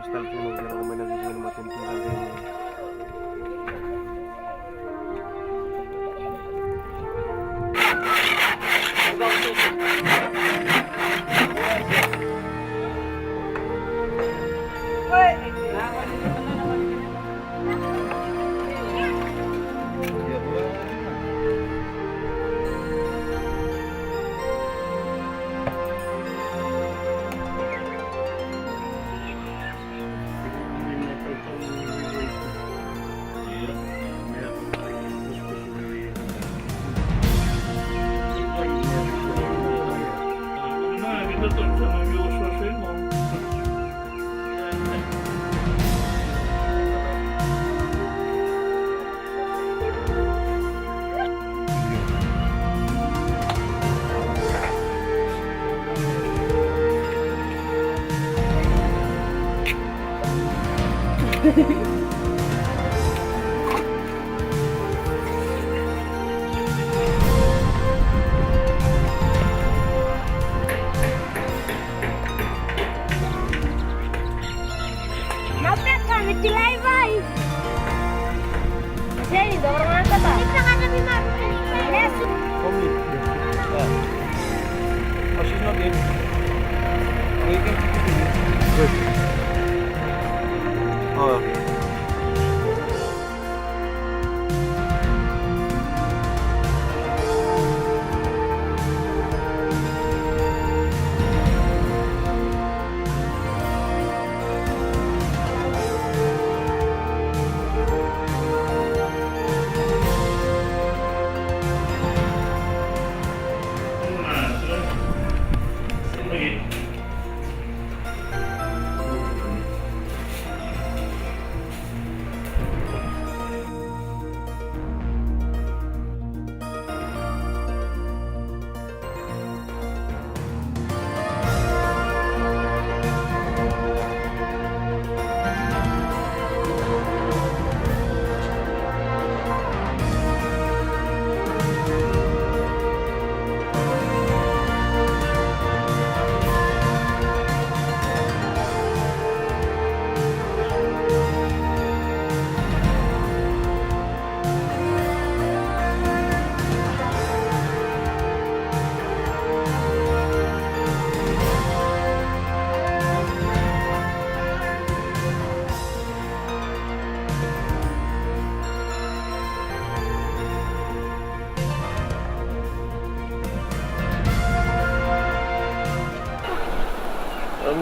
hasta el fondo, pero may nagiging matintingan din.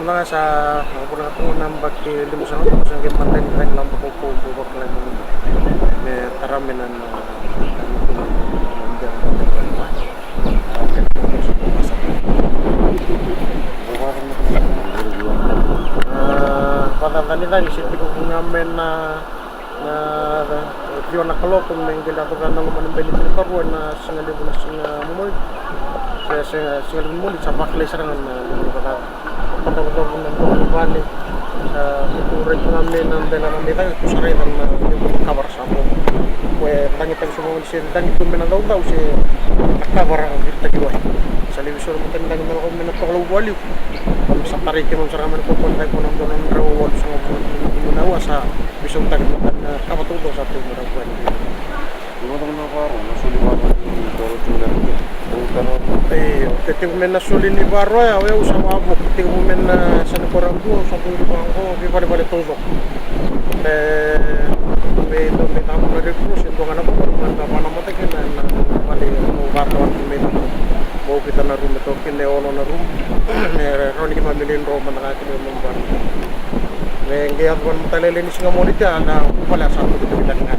Mula sa ako na ito nambag kay limusan ko sa akin pantin lang lang ko bubak lang may taraminan na pada kanila isip ko namin na diyo nakalokon na yung ginagawa ng manambili ng karuan na singali mo na singamumoy singali mo sa baklay sarangan na lumulungan pagkakagawa ng mga bali sa tuturin namin ng dala ng dita ito sa rin na yung kabar sa mo kaya tangitang sumawin siya tangit kung minagaw si nakabar ang dita giway sa liwisor mo tangitang mga kung minatokalaw waliw sa parikin mo sa raman ko kontay ko ng doon ng rawal sa mga imunawa sa bisong tangit mo na kapatuto sa ating mga buwan lumutang na paro nasuliwanan yung doro tula ketika mo na suli ni Baro ya we usah mabuk ketika mo na sa nakorang buo sa tulo ko balik tusok may tamo na recruit ito nga na po na panamatay na bali mo batawan mo kita na room ito kineono na room roniki mamilin roma na kakini mo ba may gayat mo talilinis nga mo nito na wala sa ito kita nga